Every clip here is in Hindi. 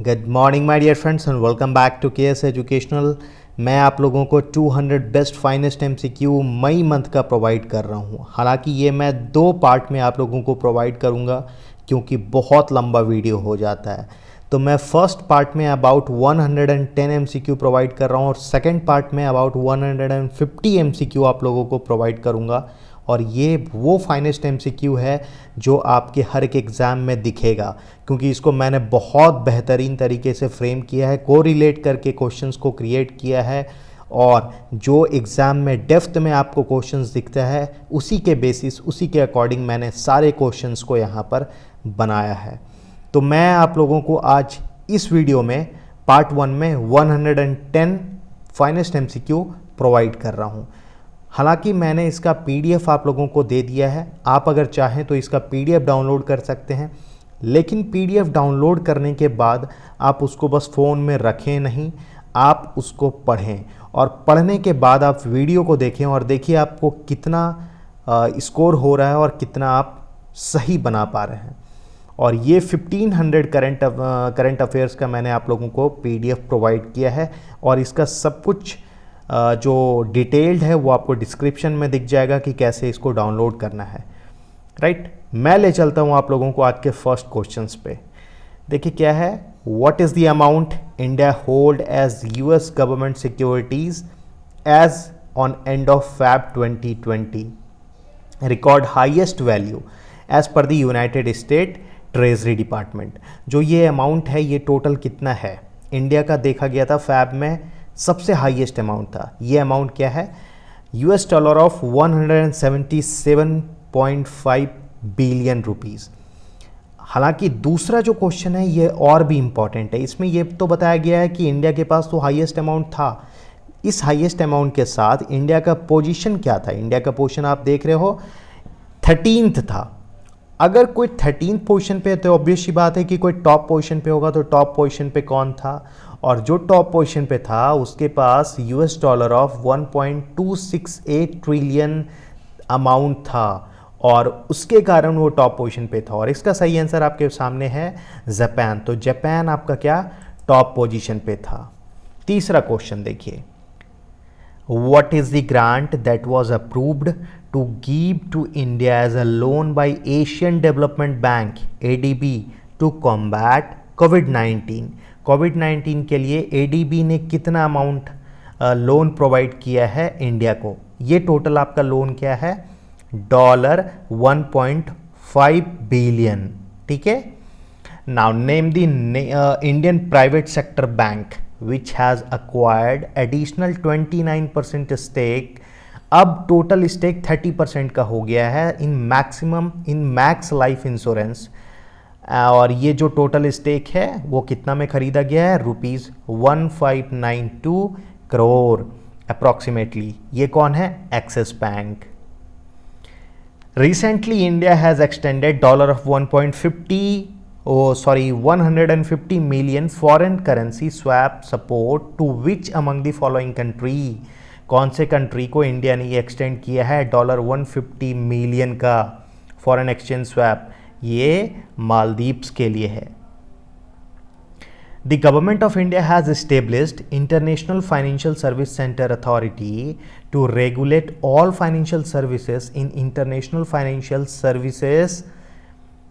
Good morning my dear friends and welcome back to KS educational. मैं आप लोगों को 200 best finest MCQ May month का प्रोवाइड कर रहा हूं। हालांकि ये मैं 2 पार्ट में आप लोगों को प्रोवाइड करूंगा क्योंकि बहुत लंबा वीडियो हो जाता है। तो मैं फर्स्ट पार्ट में अबाउट 110 एमसीक्यू प्रोवाइड कर रहा हूं और सेकंड पार्ट में अबाउट 150 एमसीक्यू आप लोगों को प्रोवाइड करूंगा। और ये वो फाइनेस्ट एमसीक्यू है जो आपके हर एक एग्ज़ाम में दिखेगा, क्योंकि इसको मैंने बहुत बेहतरीन तरीके से फ्रेम किया है, कोरिलेट करके क्वेश्चंस को क्रिएट किया है और जो एग्ज़ाम में डेप्थ में आपको क्वेश्चंस दिखता है उसी के बेसिस, उसी के अकॉर्डिंग मैंने सारे क्वेश्चंस को यहाँ पर बनाया है। तो मैं आप लोगों को आज इस वीडियो में पार्ट 1 में 110 फाइनेस्ट एमसीक्यू प्रोवाइड कर रहा हूँ। हालांकि मैंने इसका पीडीएफ आप लोगों को दे दिया है, आप अगर चाहें तो इसका पीडीएफ डाउनलोड कर सकते हैं, लेकिन पीडीएफ डाउनलोड करने के बाद आप उसको बस फ़ोन में रखें नहीं, आप उसको पढ़ें और पढ़ने के बाद आप वीडियो को देखें और देखिए आपको कितना स्कोर हो रहा है और कितना आप सही बना पा रहे हैं। और ये 1500 करंट अफेयर्स का मैंने आप लोगों को पीडीएफ प्रोवाइड किया है और इसका सब कुछ जो डिटेल्ड है वो आपको डिस्क्रिप्शन में दिख जाएगा कि कैसे इसको डाउनलोड करना है। राइट, मैं ले चलता हूँ आप लोगों को आज के फर्स्ट क्वेश्चंस पे। देखिए क्या है, what is the amount India hold as US government securities as on end of Feb 2020, record highest value as per the United State treasury department. जो ये अमाउंट है ये टोटल कितना है, इंडिया का देखा गया था फैब में सबसे हाईएस्ट अमाउंट था। ये अमाउंट क्या है, US dollar of 177.5 billion rupees. हालांकि दूसरा जो क्वेश्चन है ये और भी इम्पॉर्टेंट है, इसमें ये तो बताया गया है कि इंडिया के पास तो हाईएस्ट अमाउंट था। इस हाईएस्ट अमाउंट के साथ इंडिया का पोजीशन क्या था, इंडिया का पोजीशन आप देख रहे हो 13th था। अगर कोई 13th पोजीशन पे है तो ऑब्वियस सी बात है कि कोई टॉप पोजीशन पे होगा, तो टॉप पोजीशन पे कौन था, और जो टॉप पोजीशन पे था उसके पास US dollar of 1.268 trillion amount था और उसके कारण वो टॉप पोजीशन पे था। और इसका सही आंसर आपके सामने है जापान। तो जापान आपका क्या टॉप पोजीशन पे था। तीसरा क्वेश्चन देखिए, What is the grant that was approved to give to India as a loan by Asian Development Bank ADB to combat COVID-19? कोविड-19 के लिए ADB ने कितना अमाउंट लोन प्रोवाइड किया है इंडिया को? ये टोटल आपका लोन क्या है, $1.5 बिलियन। ठीक है, now name the Indian private sector bank which has acquired additional 29% stake। अब टोटल स्टेक 30% का हो गया है इन मैक्स लाइफ इंश्योरेंस। और ये जो टोटल स्टेक है वो कितना में खरीदा गया है, ₹1592 करोड़ अप्रॉक्सीमेटली। ये कौन है, Axis bank. Recently India has extended $150 million foreign currency swap support to which among the following country. कौन से कंट्री को इंडिया ने ये एक्सटेंड किया है $150 मिलियन का फॉरेन एक्सचेंज स्वैप? ये मालदीव्स के लिए है। The government of India has established international financial service centre authority to regulate all financial services in international financial services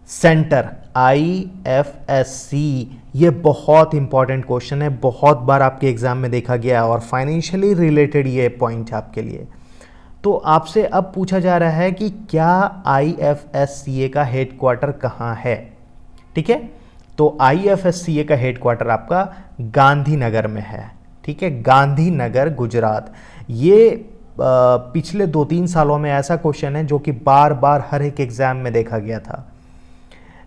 centre IFSC। ये बहुत इंपॉर्टेंट क्वेश्चन है, बहुत बार आपके एग्जाम में देखा गया और फाइनेंशियली रिलेटेड ये पॉइंट है आपके लिए। तो आपसे अब पूछा जा रहा है कि क्या IFSCA का हेडक्वार्टर कहाँ है। ठीक है, तो IFSCA का हेडक्वार्टर आपका गांधीनगर में है। ठीक है, गांधीनगर गुजरात। ये पिछले 2-3 सालों में ऐसा क्वेश्चन है जो कि बार बार हर एक एग्जाम में देखा गया था।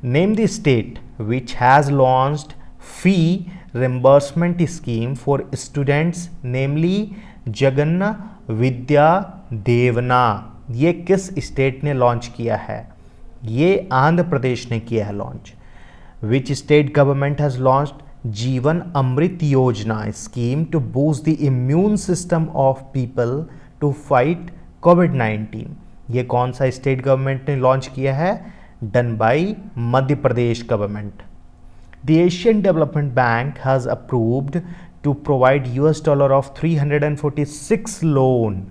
Name the state which has launched fee reimbursement scheme for students, namely Jagananna विद्या देवना। ये किस स्टेट ने लॉन्च किया है? ये आंध्र प्रदेश ने किया है launch. Which state government has launched Jeevan Amrit Yojana scheme to boost the immune system of people to fight COVID-19? ये कौन सा स्टेट गवर्नमेंट ने लॉन्च किया है? Done by Madhya Pradesh government. The Asian Development Bank has approved to provide $346 loan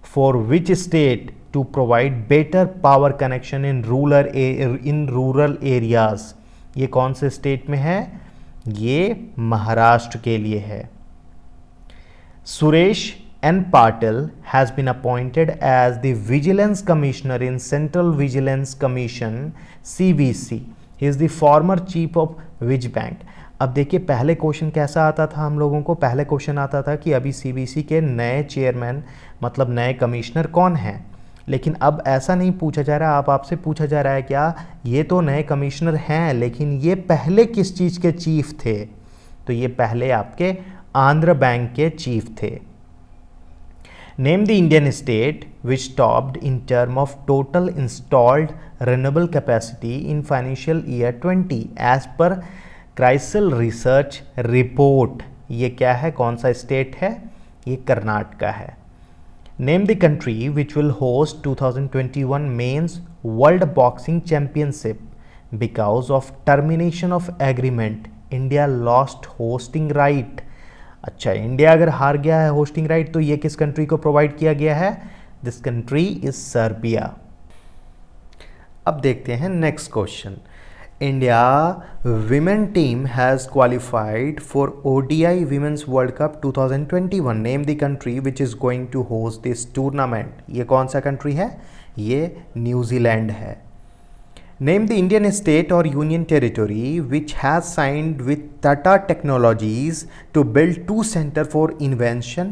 for which state to provide better power connection in rural areas. ये कौन से स्टेट में है? ये महाराष्ट्र के लिए है. Suresh N. Patil has been appointed as the Vigilance Commissioner in Central Vigilance Commission CVC. He is the former chief of Vig Bank. अब देखिए पहले क्वेश्चन कैसा आता था हम लोगों को. पहले क्वेश्चन आता था कि अभी सीबीसी के नए चेयरमैन मतलब नए कमिश्नर कौन हैं, लेकिन अब ऐसा नहीं पूछा जा रहा. आपसे पूछा जा रहा है क्या ये तो नए कमिश्नर हैं लेकिन ये पहले किस चीज़ के चीफ थे? तो ये पहले आपके आंध्र बैंक के चीफ थे. Name the Indian state which topped in term of total installed renewable capacity in financial year 20 as per CRISIL research report. ये क्या है? कौन सा स्टेट है? ये कर्नाटका है. Name the country which will host 2021 Men's World Boxing Championship because of termination of agreement. India lost hosting right. अच्छा, इंडिया अगर हार गया है होस्टिंग राइट तो ये किस कंट्री को प्रोवाइड किया गया है? This country is Serbia. अब देखते हैं next question. India women team has qualified for ODI women's world cup 2021. Name the country which is going to host this tournament. ये कौन सा कंट्री है? ये न्यूजीलैंड है. Name the Indian state or union territory which has signed with Tata Technologies to build 2 centers for invention,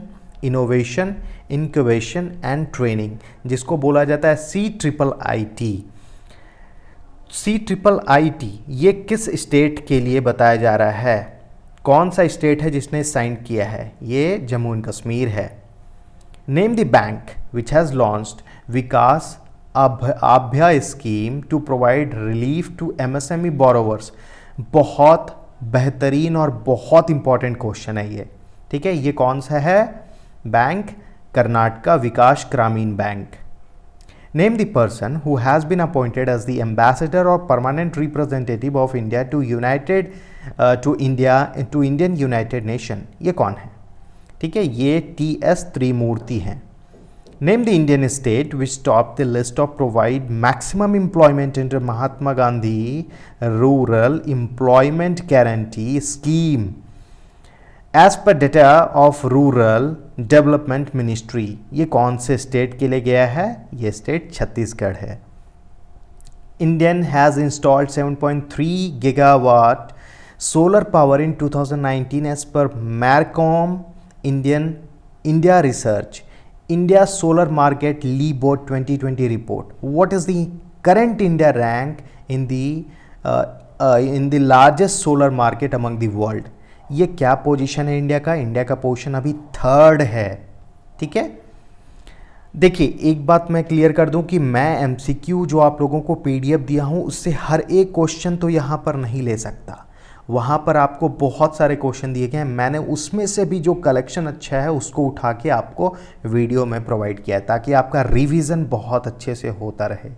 innovation, incubation and training, जिसको बोला जाता है CIIIT. CIIIT ये किस स्टेट के लिए बताया जा रहा है? कौन सा स्टेट है जिसने साइन किया है? ये जम्मू एंड कश्मीर है. Name the bank which has launched Vikas Abhya scheme to provide relief to MSME borrowers. बहुत बेहतरीन और बहुत इंपॉर्टेंट क्वेश्चन है ये. ठीक है, ये कौन सा है bank? Karnataka Vikas Grameen bank. Name the person who has been appointed as the ambassador और permanent representative of India to Indian United Nation. ये कौन है? ठीक है, ये TS त्रिमूर्ति हैं. Name the Indian state which topped the list of provide maximum employment under Mahatma Gandhi Rural Employment Guarantee Scheme as per data of Rural Development Ministry. ये कौन से स्टेट के लिए गया है? ये स्टेट छत्तीसगढ़ है. Indian has installed 7.3 gigawatt solar power in 2019 as per Marcom India Research. India Solar Market Leaderboard 2020 report. What is the current India rank in the largest solar market among the world? ये क्या पोजीशन है इंडिया का? इंडिया का पोजीशन अभी 3rd है. ठीक है, देखिए एक बात मैं क्लियर कर दूं कि मैं MCQ जो आप लोगों को PDF दिया हूं उससे हर एक क्वेश्चन तो यहाँ पर नहीं ले सकता. वहाँ पर आपको बहुत सारे क्वेश्चन दिए गए हैं. मैंने उसमें से भी जो कलेक्शन अच्छा है उसको उठा के आपको वीडियो में प्रोवाइड किया है ताकि आपका रिवीजन बहुत अच्छे से होता रहे.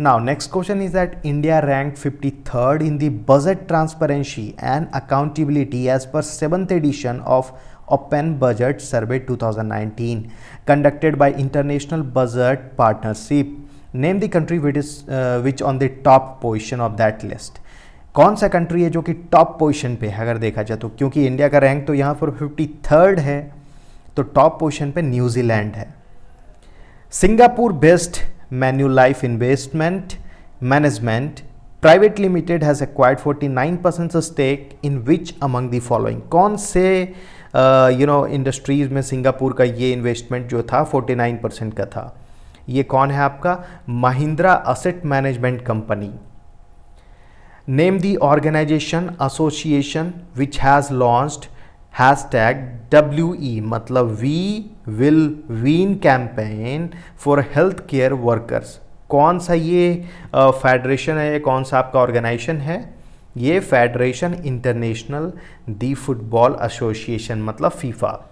Now next question is that India rank 53rd in the budget transparency and accountability as per 7th edition of open budget survey 2019 conducted by international budget partnership. Name the country which on the top position of that list. कौन सा कंट्री है जो कि टॉप पोजीशन पे है अगर देखा जाए तो? क्योंकि इंडिया का रैंक तो यहाँ पर 53rd है तो टॉप पोजीशन पे न्यूजीलैंड है. Singapore based Manulife investment management private limited has acquired 49% stake in which among the following. कौन से इंडस्ट्रीज में सिंगापुर का ये इन्वेस्टमेंट जो था 49% का था? ये कौन है आपका? Mahindra asset management company. Name the organization association which has launched #WE मतलब We Will Win campaign for healthcare workers. कौन सा ये फेडरेशन है? कौन सा आपका ऑर्गेनाइजेशन है? ये फेडरेशन इंटरनेशनल दी फुटबॉल एसोसिएशन मतलब फीफा.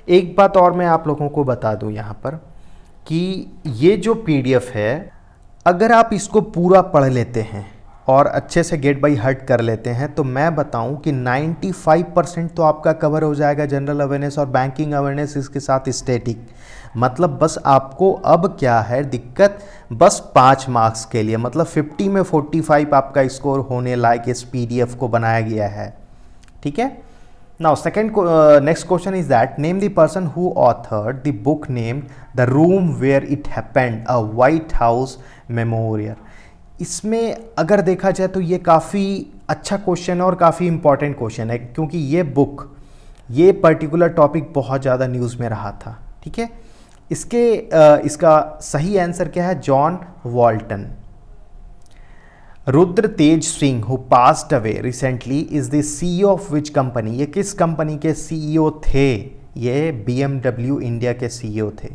एक बात और मैं आप लोगों को बता दूं यहाँ पर कि ये जो PDF है अगर आप इसको पूरा पढ़ लेते हैं और अच्छे से गेट बाई हर्ट कर लेते हैं, तो मैं बताऊं कि 95% तो आपका कवर हो जाएगा जनरल अवेयरनेस और बैंकिंग अवेयरनेस, इसके साथ स्टैटिक। मतलब बस आपको अब क्या है दिक्कत, बस 5 मार्क्स के लिए, मतलब 50 में 45 आपका स्कोर होने लायक इस पीडीएफ को बनाया गया है। ठीक है। Now next question is that name the person who authored the book named the room where it happened a White House memorial. इसमें अगर देखा जाए तो ये काफ़ी अच्छा क्वेश्चन है और काफ़ी इंपॉर्टेंट क्वेश्चन है, क्योंकि ये पर्टिकुलर टॉपिक बहुत ज़्यादा न्यूज़ में रहा था। ठीक है। इसका सही आंसर क्या है, John Walton. Rudra Tej Singh who passed away recently is the CEO of which company. ये किस कंपनी के सीईओ थे? ये BMW इंडिया के सीईओ थे।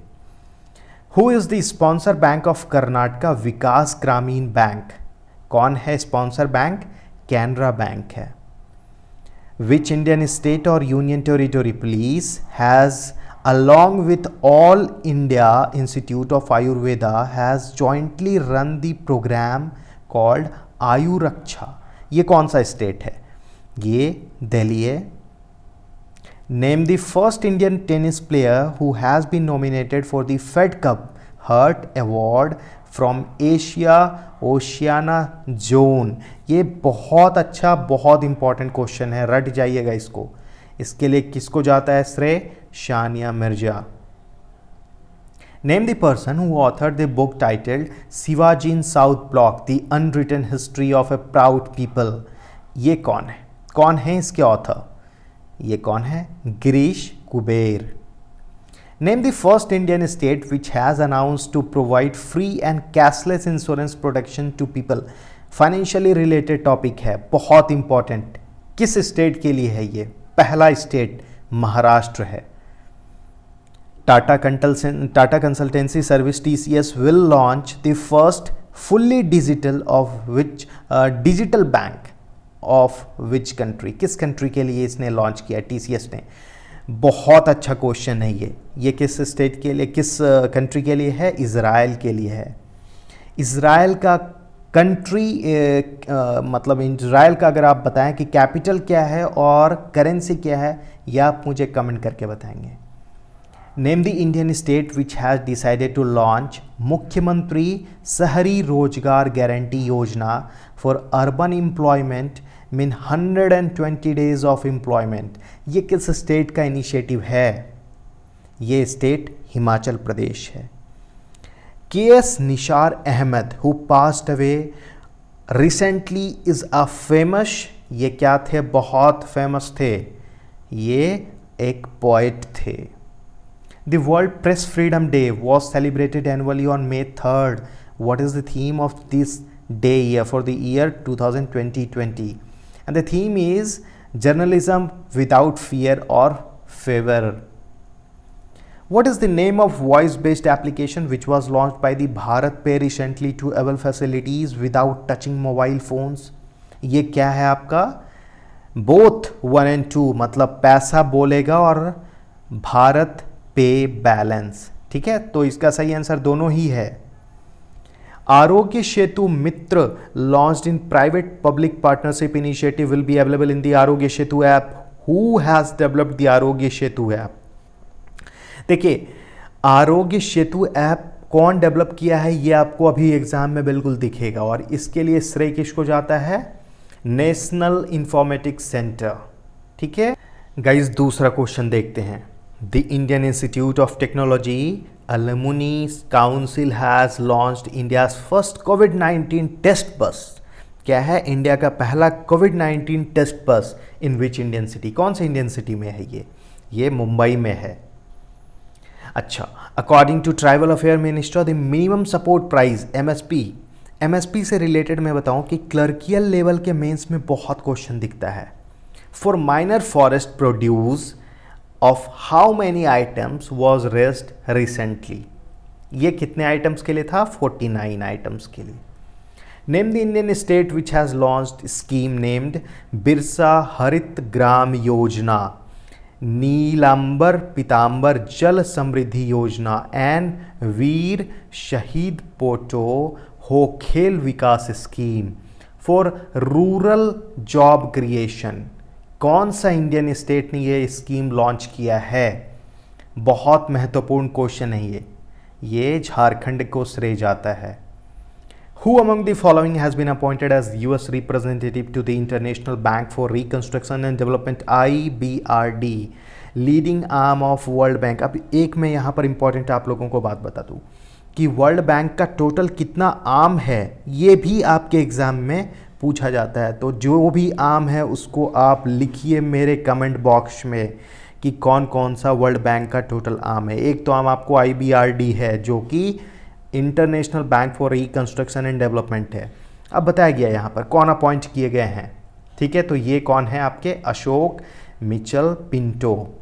Who is the sponsor bank of Karnataka Vikas Grameen bank. कौन है स्पॉन्सर बैंक? कैनरा बैंक है। विच इंडियन स्टेट और union territory please has along with All India Institute of Ayurveda has jointly run the program called Ayuraksha. ये कौन सा स्टेट है? ये दिल्ली है। Name the first Indian tennis player who has been nominated for the Fed Cup heart award from Asia Oceania zone. ये बहुत अच्छा, बहुत इंपॉर्टेंट क्वेश्चन है, रट जाइएगा इसको। इसके लिए किसको जाता है श्रेय? Sania Mirza. Name the person who authored the book titled Shivaji in South Block the unwritten history of a proud people. ये कौन है इसके ऑथर? ये कौन है? Girish Kuber. Name the first Indian state which has announced to provide free and cashless insurance protection to people. Financially related topic है, बहुत इंपॉर्टेंट। किस स्टेट के लिए है ये? पहला स्टेट महाराष्ट्र है। Tata consultancy service TCS will launch the first fully digital bank of which country? किस कंट्री के लिए इसने लॉन्च किया TCS ने? बहुत अच्छा क्वेश्चन है ये किस स्टेट के लिए, किस कंट्री के लिए है? इज़राइल के लिए है। इज़राइल का कंट्री मतलब इज़राइल का अगर आप बताएं कि कैपिटल क्या है और करेंसी क्या है, यह आप मुझे कमेंट करके बताएंगे। Name the Indian state which has decided to launch Mukhyamantri Shahari Rozgar guarantee Yojana for urban employment mean 120 days of employment. ये किस स्टेट का इनिशिएटिव है? ये स्टेट हिमाचल प्रदेश है। KS Nisar Ahmed who passed away recently is a famous, ये क्या थे? बहुत फेमस थे। ये एक पोएट थे। The World Press Freedom Day was celebrated annually on May 3rd. What is the theme of this day for the year 2020? And the theme is journalism without fear or favor. What is the name of voice-based application which was launched by the Bharat Pay recently to avail facilities without touching mobile phones? ये क्या है आपका? Both 1 and 2, मतलब पैसा बोलेगा और भारत पे बैलेंस। ठीक है, तो इसका सही आंसर दोनों ही है। Aarogya Setu Mitra launched in private public partnership initiative will be available in the Aarogya Setu app. Who has developed the Aarogya Setu app? देखिए, आरोग्य सेतु ऐप कौन डेवलप किया है ये आपको अभी एग्जाम में बिल्कुल दिखेगा, और इसके लिए श्रेय किसको जाता है? National informatics centre. ठीक है गाइस, दूसरा क्वेश्चन देखते हैं। The Indian Institute of Technology Alumni Council has launched India's first COVID-19 test bus। क्या है? इंडिया का पहला COVID-19 टेस्ट बस। इन विच इंडियन सिटी? कौन से इंडियन सिटी में है ये मुंबई में है। अच्छा, according to tribal affair minister the minimum support price MSP से रिलेटेड मैं बताऊं कि क्लर्कियल लेवल के मेंस में बहुत क्वेश्चन दिखता है। For minor forest produce of how many items was raised recently? ये कितने आइटम्स के लिए था? 49 आइटम्स के लिए। Name the Indian state which has launched scheme named Birsa हरित ग्राम योजना, नीलांबर पीतांबर जल समृद्धि योजना एंड वीर शहीद Poto Ho Khel Vikas scheme for rural job creation. कौन सा इंडियन स्टेट ने ये स्कीम लॉन्च किया है? बहुत महत्वपूर्ण क्वेश्चन है ये झारखंड को श्रेय जाता है। Who among the following has been appointed as US representative to the International Bank for Reconstruction and Development IBRD, leading arm of world bank? अब एक मैं यहाँ पर इंपॉर्टेंट आप लोगों को बात बता दूँ कि वर्ल्ड बैंक का टोटल कितना आर्म है, ये भी आपके एग्ज़ाम में पूछा जाता है। तो जो भी आर्म है उसको आप लिखिए मेरे कमेंट बॉक्स में कि कौन कौन सा वर्ल्ड बैंक का टोटल आर्म है। एक तो आर्म आपको IBRD है जो कि international bank for reconstruction and development है। अब बताया गया यहाँ पर कौन अपॉइंट किए गए हैं, ठीक है। तो ये कौन है आपके? Ashok Michael Pinto.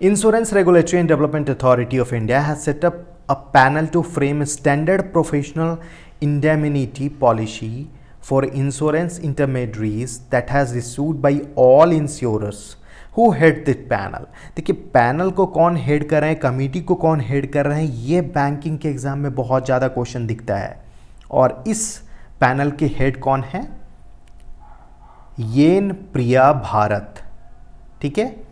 Insurance regulatory and development authority of India has set up a panel to frame standard professional indemnity policy for insurance intermediaries that has issued by all insurers. Who head this panel? देखिए पैनल को कौन हेड कर रहे हैं, कमेटी को कौन हेड कर रहे हैं, ये बैंकिंग के एग्जाम में बहुत ज़्यादा क्वेश्चन दिखता है। और इस पैनल के हेड कौन है? येन प्रिया भारत, ठीक है।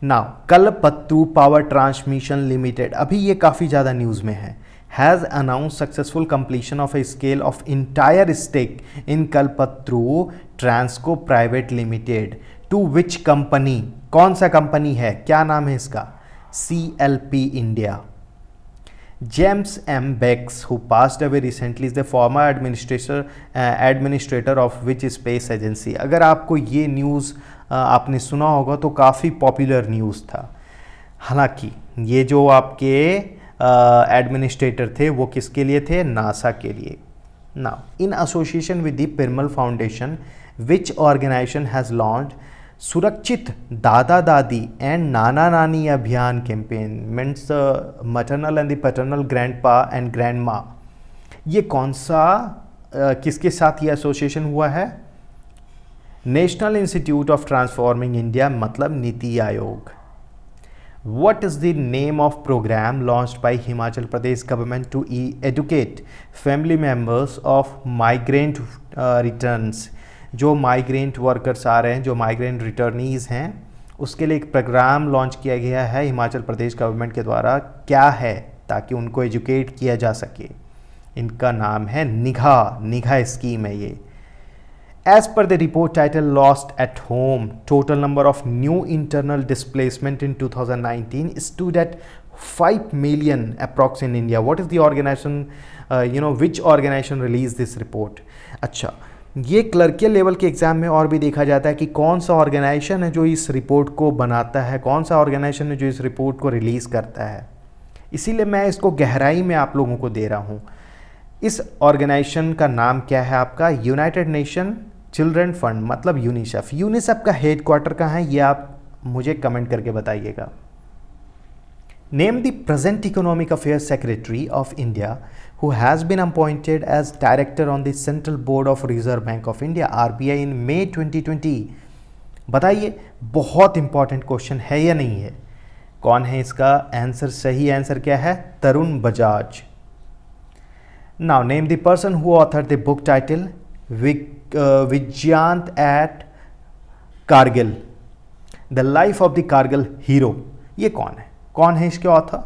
Now Kalpataru power transmission limited, अभी ये काफ़ी ज़्यादा न्यूज़ में है, has announce successful completion of a scale of entire stake in Kalpataru Transco private limited to which company? कौन सा कंपनी है, क्या नाम है इसका? CLP India. James M Beggs who passed away recently is the former administrator of which space agency? अगर आपको ये न्यूज़ आपने सुना होगा तो काफ़ी पॉपुलर न्यूज़ था। हालांकि ये जो आपके एडमिनिस्ट्रेटर थे वो किसके लिए थे? नासा के लिए। Now in association with the Piramal foundation which organization has launched Surakshit Dada Dadi and Nana Nani Abhiyan campaign, means maternal and the paternal grandpa and grandma. ये कौन सा किसके साथ ये एसोसिएशन हुआ है? National institute of transforming India, मतलब NITI Aayog. What is the name of program launched by Himachal Pradesh government to educate family members of migrant returns? जो माइग्रेंट वर्कर्स आ रहे हैं, जो माइग्रेंट रिटर्नीज़ हैं, उसके लिए एक प्रोग्राम लॉन्च किया गया है हिमाचल प्रदेश गवर्नमेंट के द्वारा। क्या है? ताकि उनको एजुकेट किया जा सके। इनका नाम है निघा स्कीम है ये। As per the report title Lost at Home, total number of new internal displacement in 2019 stood at 5 million approx in India. What is the organization, which organization released this report? अच्छा, ये क्लर्कियल लेवल के एग्ज़ाम में और भी देखा जाता है कि कौन सा ऑर्गेनाइजेशन है जो इस रिपोर्ट को बनाता है, कौन सा ऑर्गेनाइजेशन है जो इस रिपोर्ट को रिलीज़ करता है। इसीलिए मैं इसको गहराई में आप लोगों को दे रहा हूँ। इस ऑर्गेनाइजेशन का नाम क्या है आपका? यूनाइटेड नेशन चिल्ड्रन फंड, मतलब यूनिसेफ। यूनिसेफ का हेड क्वार्टर कहाँ है ये आप मुझे कमेंट करके बताइएगा। Name the present economic affairs secretary of India who has been appointed as director on the central board of reserve bank of India RBI इन May 2020। बताइए, बहुत इंपॉर्टेंट क्वेश्चन है या नहीं है? कौन है इसका आंसर? सही आंसर क्या है? Tarun Bajaj. Now name the person who author the book title Vijyant at Kargil, the life of the Kargil hero. ये कौन है? कौन है इसके ऑथर?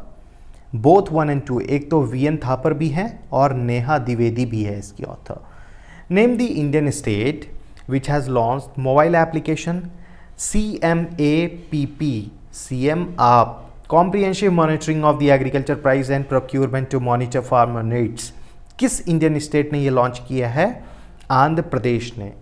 बोथ 1 and 2, एक तो VN थापर भी हैं और नेहा द्विवेदी भी है इसकी author. Name the Indian state which has launched mobile application CMAPP, CM app comprehensive monitoring of the agriculture price and procurement to monitor farmer needs. किस इंडियन स्टेट ने ये लॉन्च किया है? आंध्र प्रदेश ने।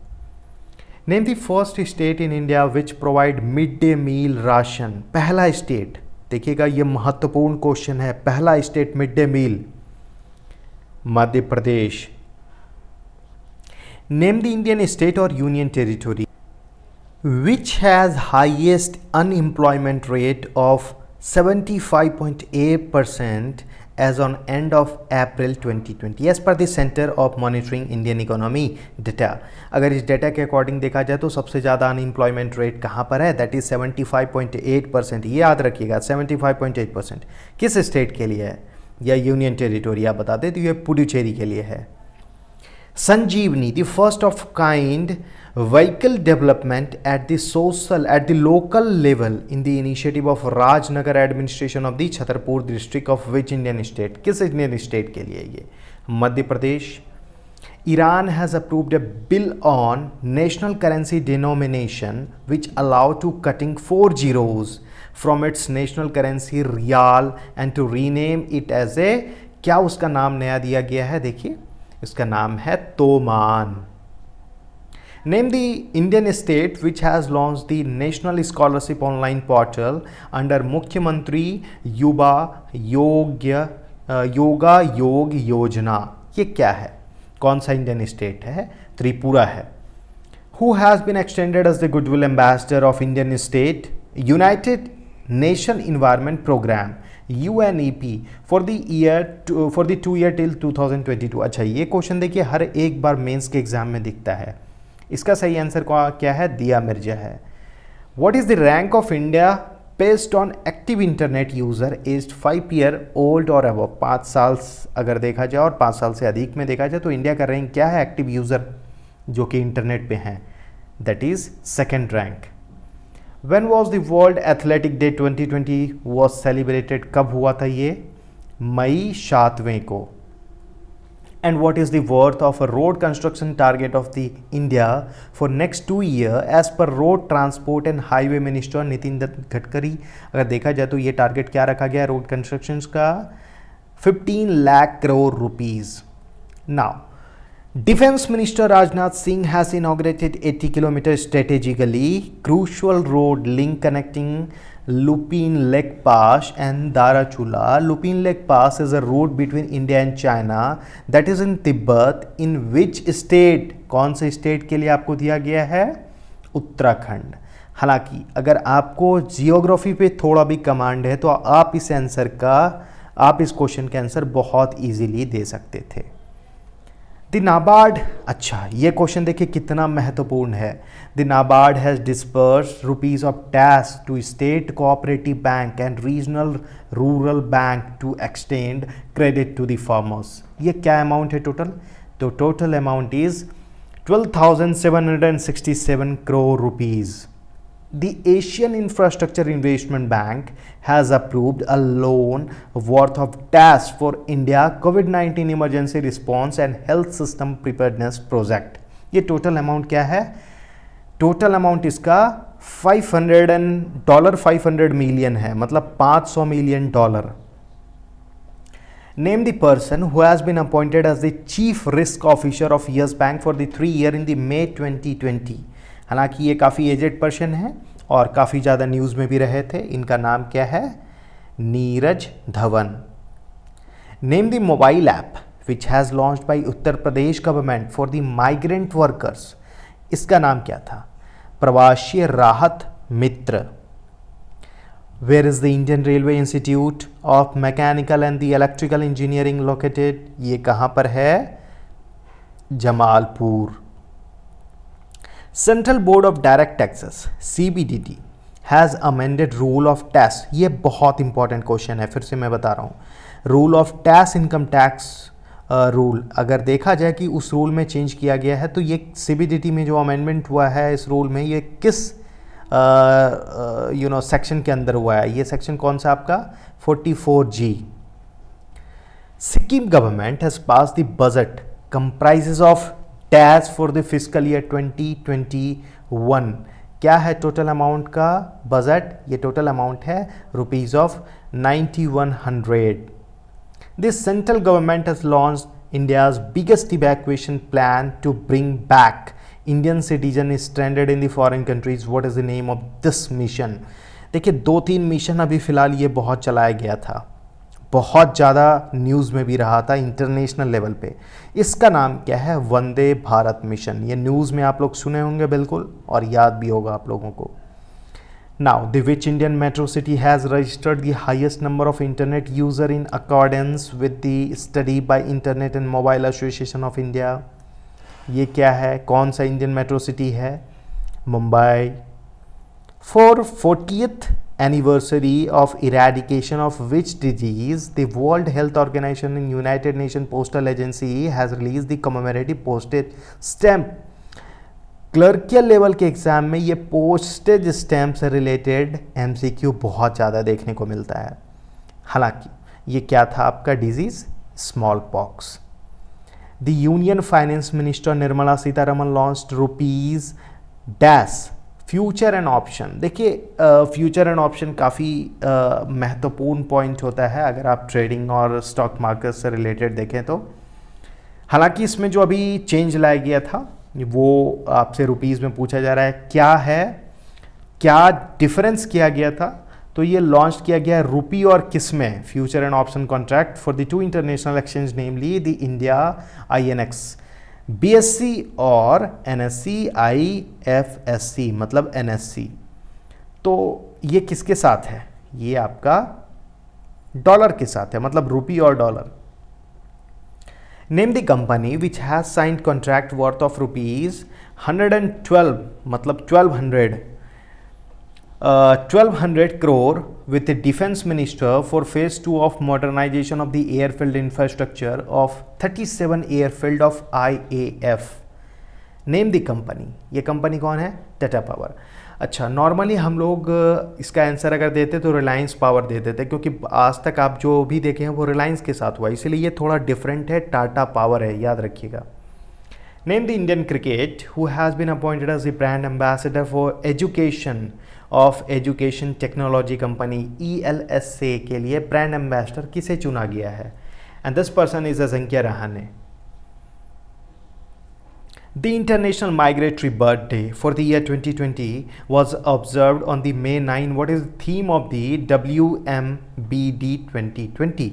Name the first state in India which provide mid day meal ration. पहला स्टेट, देखिएगा ये महत्वपूर्ण क्वेश्चन है, पहला state mid day meal, Madhya Pradesh. Name the Indian state और union territory which has highest unemployment rate of 75.8% as on end of April 2020 as per the Center of Monitoring Indian Economy data। अगर इस डेटा के अकॉर्डिंग देखा जाए तो सबसे ज़्यादा अनएम्प्लॉयमेंट रेट कहाँ पर है? That is 75.8%। ये याद रखिएगा, 75.8%। किस स्टेट के लिए है या यूनियन टेरिटोरी आप बता दें तो ये पुडुचेरी के लिए है। Sanjeevani, the first of kind vehicle development at the local level in the initiative of Rajnagar administration of the Chhatarpur district of which Indian state? किस इंडियन स्टेट के लिए ये? Madhya Pradesh. Iran has approved a bill on national currency denomination which allow to cutting 4 zeros from its national currency riyal and to rename it as a, क्या उसका नाम नया दिया गया है? देखिए इसका नाम है तोमान. Name the Indian state which has launched the National Scholarship Online Portal under Mukhyamantri yoga योग योजना. ये क्या है? कौन सा इंडियन स्टेट है? त्रिपुरा है. Who has been extended as the Goodwill Ambassador of Indian state? United Nation Environment Program UNEP for the 2 year till 2022. अच्छा, ये क्वेश्चन देखिए हर एक बार मेंस के एग्जाम में दिखता है. इसका सही आंसर क्या है? दिया मिर्जा है. What is the rank of India based on active internet user aged 5 year old or above? 5 साल अगर देखा जाए और 5 साल से अधिक में देखा जाए तो इंडिया का रैंक क्या है एक्टिव यूज़र जो कि इंटरनेट पे हैं? That is second rank. When was the World Athletic Day 2020 was celebrated? कब हुआ था ये? मई 7वें को. And what is the worth of a road construction target of the India for next 2 years as per Road Transport and Highway Minister Nitin Gadkari? अगर देखा जाए तो ये टारगेट क्या रखा गया रोड कंस्ट्रक्शन का? 15 lakh crore rupees. Now Defense Minister Rajnath Singh has inaugurated 80 km strategically crucial road link connecting Lupin Lake Pass and Darachula. Lupin Lake Pass is a road between India and China that is in Tibet. In which state? कौन से स्टेट के लिए आपको दिया गया है? उत्तराखंड. हालांकि अगर आपको जियोग्राफी पे थोड़ा भी कमांड है तो आप इस क्वेश्चन के आंसर बहुत इजीली दे सकते थे. The NABARD. अच्छा, ये क्वेश्चन देखिए कितना महत्वपूर्ण है. The NABARD has disperse rupees of tax to state cooperative bank and regional rural bank to extend credit to the farmers. ये क्या अमाउंट है टोटल? तो total amount is 12,767 crore rupees. The Asian Infrastructure Investment Bank has approved a loan worth of TAS for India COVID-19 Emergency Response and Health System Preparedness Project. ये टोटल अमाउंट क्या है? टोटल अमाउंट इसका $500 million है, मतलब $500 million. Name the person who has been appointed as the Chief Risk Officer of Yes Bank for the 3 year in the May 2020. हालांकि ये काफ़ी एजेड पर्सन है और काफ़ी ज़्यादा न्यूज़ में भी रहे थे. इनका नाम क्या है? Neeraj Dhawan. Name the mobile app which has launched by Uttar Pradesh government for the migrant workers. इसका नाम क्या था? Pravasi Rahat Mitra. Where is the Indian railway institute of mechanical and the electrical engineering located? ये कहाँ पर है? Jamalpur. Central Board of Direct Taxes CBDT has amended rule of tax. ये बहुत इंपॉर्टेंट क्वेश्चन है, फिर से मैं बता रहा हूँ. Rule of tax income tax rule अगर देखा जाए कि उस रूल में चेंज किया गया है तो ये CBDT में जो अमेंडमेंट हुआ है इस रूल में ये किस सेक्शन के अंदर हुआ है? ये सेक्शन कौन सा आपका? 44G. Sikkim government has pass the budget comprises of tax for the physical year 2021. क्या है टोटल अमाउंट का बजट? ये टोटल अमाउंट है rupees of 9100. This central government has launched India's biggest evacuation plan to bring back Indian citizen stranded in the foreign countries. What is the name of this mission? देखिए 2-3 मिशन अभी फ़िलहाल ये बहुत चलाया गया था, बहुत ज़्यादा न्यूज़ में भी रहा था इंटरनेशनल लेवल पे. इसका नाम क्या है? वंदे भारत मिशन. ये न्यूज़ में आप लोग सुने होंगे बिल्कुल और याद भी होगा आप लोगों को. Now the which Indian metro city has registered the highest number of internet user in accordance with the study bye internet and mobile association of India. ये क्या है? कौन सा इंडियन मेट्रो सिटी है? Mumbai. For 40th anniversary of eradication of which disease, the World Health Organization and United Nations Postal Agency has released the commemorative postage stamp. Clerical level के एग्जाम में ये पोस्टेज स्टैम्प से रिलेटेड एमसीक्यू बहुत ज़्यादा देखने को मिलता है। हालांकि ये क्या था आपका disease? Small pox. The union finance minister Nirmala Sitharaman launched rupees dash future and option. देखिए फ्यूचर एंड ऑप्शन काफ़ी महत्वपूर्ण पॉइंट होता है अगर आप ट्रेडिंग और स्टॉक मार्केट से रिलेटेड देखें तो। हालांकि इसमें जो अभी चेंज लाया गया था वो आपसे रुपीज़ में पूछा जा रहा है, क्या डिफरेंस किया गया था? तो ये लॉन्च किया गया है रुपी और किस में? Future and option contract for the 2 international exchange namely the India INX, BSE और NSE IFSC मतलब NSC। तो ये किसके साथ है? ये आपका डॉलर के साथ है, मतलब रुपी और dollar. Name the company which has signed contract worth of rupees 112 मतलब 1200 crore with the defense minister for phase 2 of modernization of the airfield infrastructure of 37 airfield of IAF. Name the company. ये कंपनी कौन है? टाटा पावर। अच्छा, नॉर्मली हम लोग इसका आंसर अगर देते तो रिलायंस पावर दे देते, क्योंकि आज तक आप जो भी देखे हैं वो रिलायंस के साथ हुआ, इसीलिए ये थोड़ा डिफरेंट है, टाटा पावर है, याद रखिएगा। Name the Indian cricket who has been appointed as the brand ambassador for education of education technology company ELSA के लिए ब्रांड एम्बेसडर किसे चुना गया है? And this person is Ajinkya Rahane. The International Migratory Bird Day for the year 2020 was observed on the May 9. What is the theme of the WMBD 2020?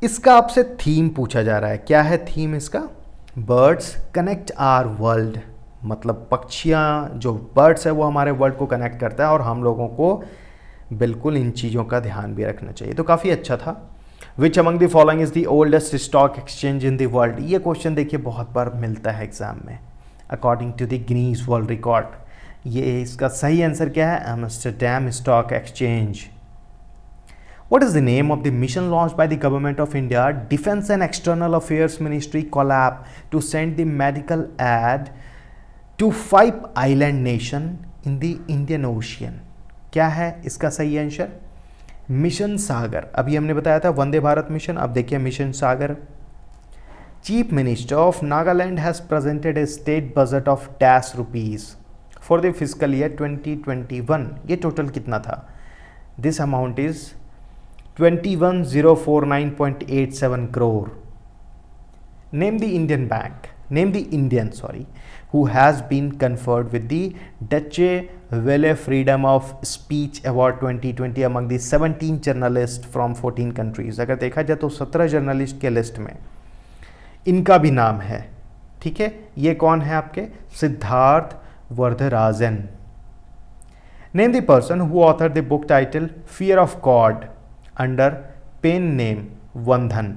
इसका आपसे थीम पूछा जा रहा है। क्या है थीम इसका? Birds connect our world, मतलब पक्षियाँ जो बर्ड्स है वो हमारे वर्ल्ड को कनेक्ट करता है और हम लोगों को बिल्कुल इन चीज़ों का ध्यान भी रखना चाहिए। तो काफ़ी अच्छा था। Which among the following is the oldest stock exchange in the world? ये क्वेश्चन देखिए बहुत बार मिलता है एग्जाम में। According to the Guinness World Record, ये इसका सही आंसर क्या है? Amsterdam Stock Exchange. What is the name of the mission launched by the Government of India Defence and External Affairs Ministry collab to send the medical aid to 5 island nation in the Indian Ocean? क्या है इसका सही आंसर? मिशन सागर। अभी हमने बताया था वंदे भारत मिशन, अब देखिए mission Sagar. Chief minister of Nagaland has presented A state budget of dash rupees for the physical year 2021। ये टोटल कितना था? This amount is 21,049.87 crore. Name the Indian who has been conferred with the Deutsche Welle Freedom of Speech Award 2020 among the 17 journalists from 14 countries. अगर देखा जाए तो 17 जर्नलिस्ट के लिस्ट में इनका भी नाम है। ठीक है, ये कौन है आपके? Siddharth Vardarajan. Name the person who author the book title fear of God under pen name वंधन।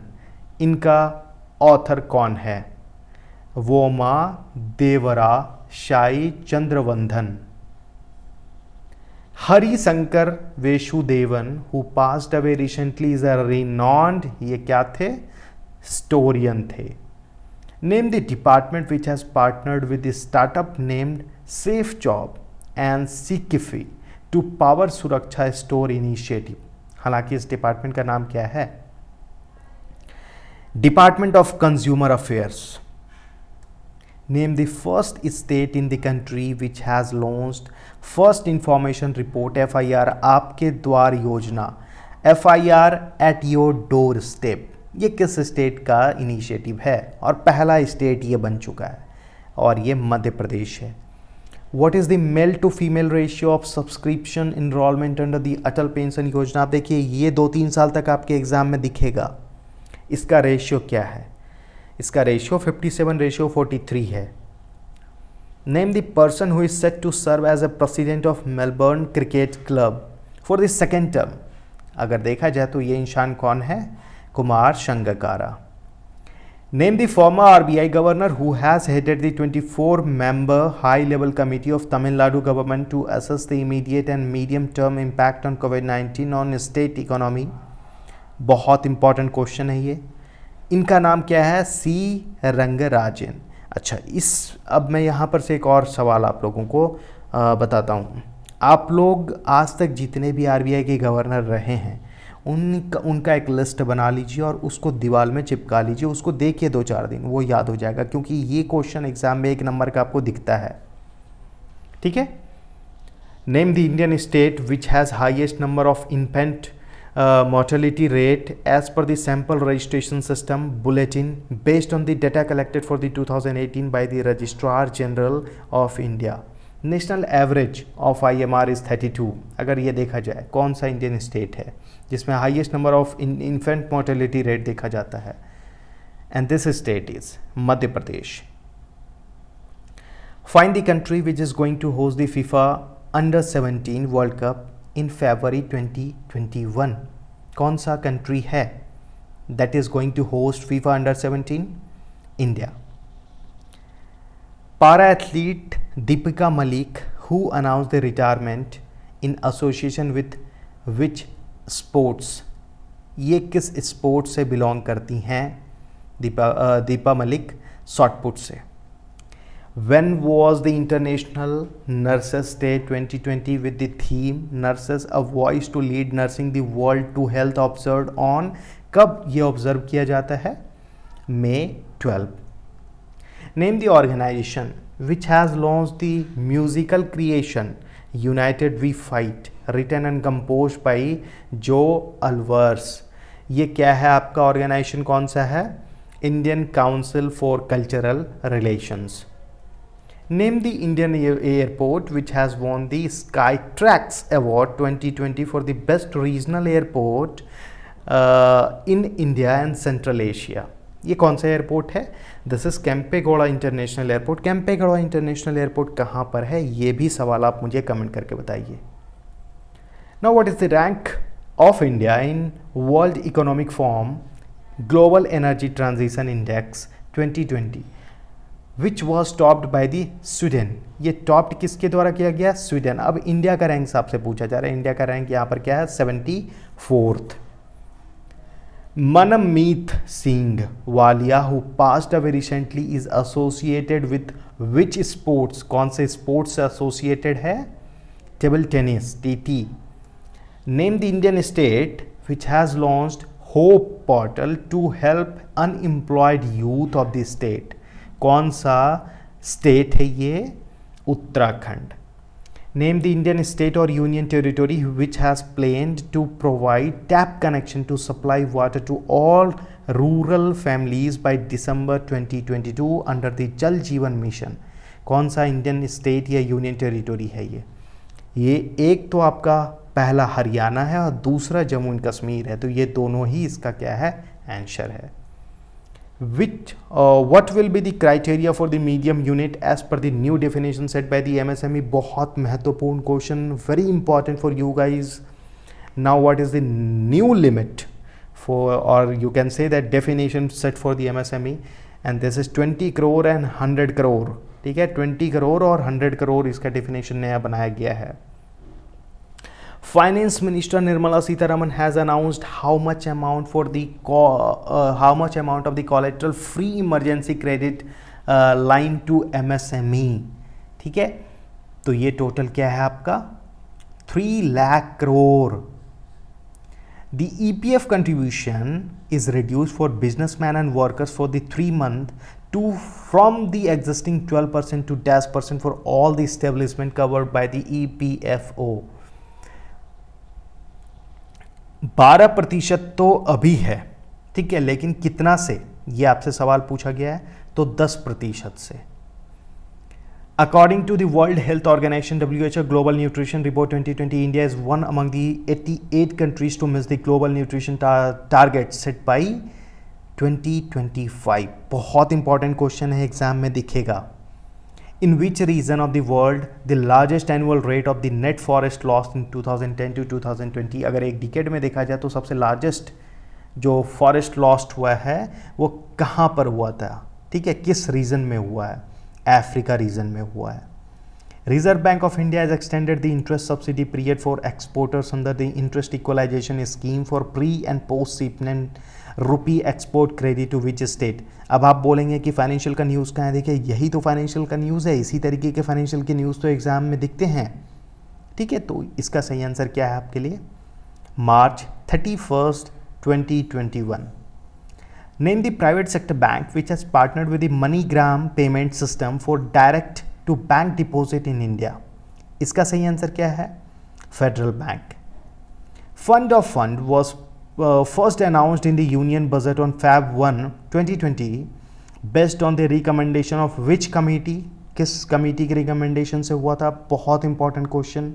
इनका ऑथर कौन है? वोमा देवरा शाई चंद्रवंधन। Harishankar Vasudevan who passed away recently is a renowned, ये क्या थे? स्टोरियन थे। Name the department which has partnered with the startup named safe job and सिकिफी to power Suraksha store initiative. हालांकि इस डिपार्टमेंट का नाम क्या है? Department of consumer affairs. Name the first state in the country which has launched first information report FIR आपके द्वार योजना, FIR at your doorstep। ये किस स्टेट का इनिशिएटिव है और पहला स्टेट ये बन चुका है और ये मध्य प्रदेश है। What is the male to female ratio of subscription enrollment under the Atal pension योजना? आप देखिए ये 2-3 साल तक आपके एग्जाम में दिखेगा। इसका रेशियो क्या है? इसका रेशियो 57:43 है। Name the person who is set to serve as a president of Melbourne cricket club for the second term. अगर देखा जाए तो ये इंसान कौन है? Kumar Sangakkara. Name the former RBI governor who has headed the 24-member high-level committee of Tamil Nadu government to assess the immediate and medium-term impact on COVID-19 on state economy. बहुत इंपॉर्टेंट क्वेश्चन है ये. इनका नाम क्या है? सी रंगराजन. अच्छा, अब मैं यहाँ पर से एक और सवाल आप लोगों को बताता हूँ. आप लोग आज तक जितने भी आरबीआई के गवर्नर रहे हैं उनका एक लिस्ट बना लीजिए और उसको दीवार में चिपका लीजिए. उसको देखिए 2-4 दिन, वो याद हो जाएगा, क्योंकि ये क्वेश्चन एग्जाम में 1 नंबर का आपको दिखता है. ठीक है. Name the Indian state which has highest number of infant mortality rate as per the sample registration system bulletin based on the data collected for the 2018 by the Registrar General of India. National average of IMR is 32. अगर ये देखा जाए कौन सा इंडियन स्टेट है जिसमें highest number of infant mortality rate देखा जाता है, and this state is Madhya Pradesh. Find the country which is going to host the FIFA under 17 world cup in February 2021. कौन सा कंट्री है that is going to host FIFA under 17? India. Para athlete Deepika Malik who announce the retirement in association with which sports. ये किस स्पोर्ट्स से बिलोंग करती हैं? दीपा मलिक शॉटपुट से. When was the International Nurses Day 2020 with the theme Nurses a Voice to Lead Nursing the World to Health observed on? कब ये ऑब्जर्व किया जाता है? May 12. Name the organization which has launched the musical creation United We Fight, written and composed by Joe Alvars. ये क्या है आपका ऑर्गेनाइजेशन, कौन सा है? Indian Council for Cultural Relations. Name the Indian airport which has won the Skytrax Award 2020 for the best regional airport in India and Central Asia. ये कौन सा एयरपोर्ट है? This is Kempegowda international airport. Kempegowda international airport कहाँ पर है? ये भी सवाल आप मुझे कमेंट करके बताइए. Now what is the rank of India in world economic forum global energy transition index 2020 which was topped by the Sweden. ये टॉप्ड किसके द्वारा किया गया? स्वीडन. अब इंडिया का रैंक आपसे पूछा जा रहा है. इंडिया का रैंक यहाँ पर क्या है? 74th. Manmeet Singh Walia who passed away recently is associated with which sports. कौन से स्पोर्ट्स से एसोसिएटेड है? Table tennis, TT. Name the Indian state which has launched hope portal to help unemployed youth of the state. कौन सा स्टेट है ये? Uttarakhand. Name the Indian state और union territory which has planned to provide tap connection to supply water to all rural families by December 2022 under the जल जीवन मिशन. कौन सा इंडियन स्टेट या यूनियन टेरिटरी है ये? एक तो आपका पहला हरियाणा है और दूसरा जम्मू एंड कश्मीर है, तो ये दोनों ही इसका क्या है? आंसर है. What will be the criteria for the medium unit as per the new definition set by the MSME? बहुत महत्वपूर्ण question, very important for you guys. Now what is the new limit for, or you can say that definition set for the MSME, and this is 20 crore and 100 crore. ठीक है, 20 करोड़ और 100 करोड़ इसका डेफिनेशन नया बनाया गया है. Finance Minister Nirmala Sitharaman has announced how much amount of the collateral free emergency credit line to MSME. ठीक है, तो ये टोटल क्या है आपका? 3 lakh crore. The EPF contribution is reduced for businessmen and workers for the 3 month from the existing 12% to 10% for all the establishment covered by the EPFO. 12% तो अभी है, ठीक है, लेकिन कितना से, ये आपसे सवाल पूछा गया है, तो 10% से. According to the World Health Organization WHO Global Nutrition Report 2020, India is one among the 88 countries to miss the global nutrition target set by 2025. बहुत इंपॉर्टेंट क्वेश्चन है, एग्जाम में दिखेगा. In which region of the world the largest annual rate of the net forest loss in 2010 to 2020? अगर एक डिकेड में देखा जाए तो सबसे लार्जेस्ट जो फॉरेस्ट लॉस्ट हुआ है वो कहाँ पर हुआ था, ठीक है, किस रीजन में हुआ है, अफ्रीका रीजन में हुआ है। Reserve Bank of India has extended the interest subsidy period for exporters under the interest equalization scheme for pre and post shipment rupee export credit to which state। अब आप बोलेंगे कि फाइनेंशियल का न्यूज़ कहाँ है, देखिए यही तो फाइनेंशियल का न्यूज़ है, इसी तरीके के फाइनेंशियल के न्यूज़ तो एग्जाम में दिखते हैं, ठीक है। तो इसका सही आंसर क्या है आपके लिए, March 31st 2021। Name the private sector bank which has partnered with the MoneyGram payment system for direct to bank deposit in India। इसका सही आंसर क्या है, federal bank. Fund of Fund was first announced in the Union Budget on Feb 1, 2020 based on the recommendation of which committee। किस कमेटी के रिकमेंडेशन से हुआ था, बहुत इंपॉर्टेंट क्वेश्चन,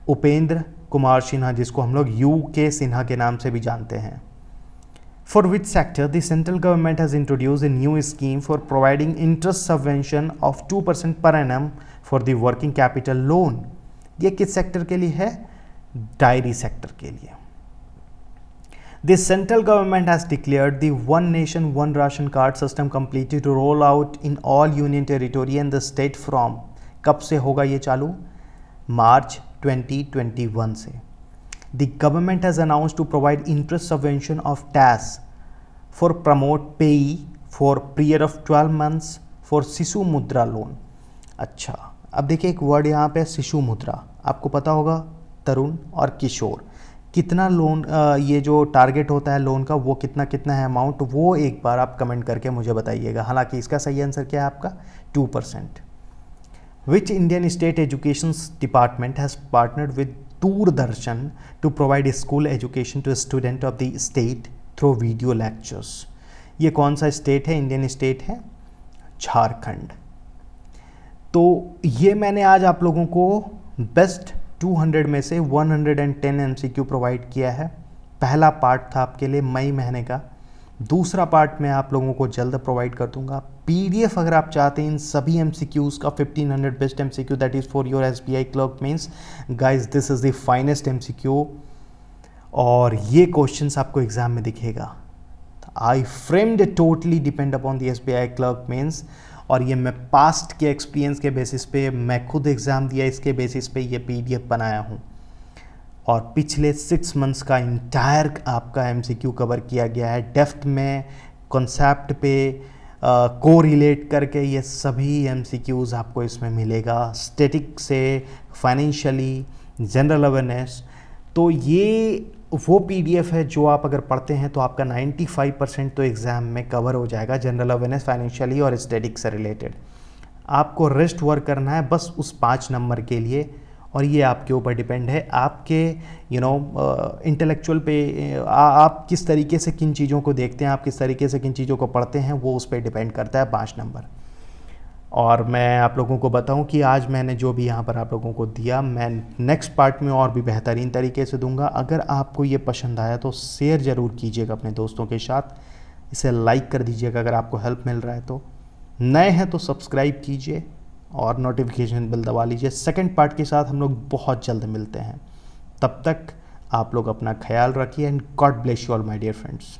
उपेंद्र कुमार सिन्हा, जिसको हम लोग UK सिन्हा के नाम से भी जानते हैं। For which sector the central government has introduced a new scheme for providing interest subvention of 2% per annum for the working capital loan। ये किस सेक्टर के लिए है, डायरी सेक्टर के लिए। The central government has declared the one nation one ration card system completed to roll out in all union territory and the state from। कब से होगा ये चालू, मार्च 2021 से। The government has announced to provide interest subvention of TAS for promote payee for period of 12 months for Shishu Mudra loan. अच्छा, अब देखिए एक वर्ड यहाँ पे शिशु मुद्रा, आपको पता होगा तरुण और किशोर, कितना लोन ये जो टारगेट होता है लोन का वो कितना कितना है अमाउंट, वो एक बार आप कमेंट करके मुझे बताइएगा। हालांकि इसका सही आंसर क्या है आपका, 2%। Which Indian state education department has partnered with Doordarshan to provide school education to student of the state through video lectures। ये कौन सा स्टेट है, इंडियन स्टेट है झारखंड। तो ये मैंने आज आप लोगों को बेस्ट 200 में से 110 MCQ प्रोवाइड किया है। पहला पार्ट था आपके लिए मई महीने का, दूसरा पार्ट मैं आप लोगों को जल्द प्रोवाइड कर दूंगा। PDF अगर आप चाहते हैं इन सभी MCQs का 1500 best MCQ that is for your SBI clerk mains, guys this is the finest MCQ और ये क्वेश्चंस आपको एग्जाम में दिखेगा। I framed totally depend upon the SBI clerk mains और ये मैं पास्ट के एक्सपीरियंस के बेसिस पे, मैं खुद एग्ज़ाम दिया इसके बेसिस पे ये PDF बनाया हूँ और पिछले 6 मंथ्स का इंटायर आपका MCQ कवर किया गया है डेप्थ में, कॉन्सेप्ट पे को रिलेट करके ये सभी MCQs आपको इसमें मिलेगा, स्टैटिक से फाइनेंशियली, जनरल अवेयरनेस। तो ये वो PDF है जो आप अगर पढ़ते हैं तो आपका 95% तो एग्ज़ाम में कवर हो जाएगा, जनरल अवेयरनेस, फाइनेंशियली और स्टैटिक से रिलेटेड। आपको रेस्ट वर्क करना है बस उस 5 नंबर के लिए और ये आपके ऊपर डिपेंड है, आपके इंटेलेक्चुअल पे आप किस तरीके से किन चीज़ों को देखते हैं, आप किस तरीके से किन चीज़ों को पढ़ते हैं, वो उस पर डिपेंड करता है 5 नंबर। और मैं आप लोगों को बताऊं कि आज मैंने जो भी यहाँ पर आप लोगों को दिया, मैं नेक्स्ट पार्ट में और भी बेहतरीन तरीके से दूंगा। अगर आपको ये पसंद आया तो शेयर ज़रूर कीजिएगा अपने दोस्तों के साथ, इसे लाइक कर दीजिएगा अगर आपको हेल्प मिल रहा है तो, नए हैं तो सब्सक्राइब कीजिए और नोटिफिकेशन बेल दबा लीजिए। सेकंड पार्ट के साथ हम लोग बहुत जल्द मिलते हैं, तब तक आप लोग अपना ख्याल रखिए and God bless you all my dear friends.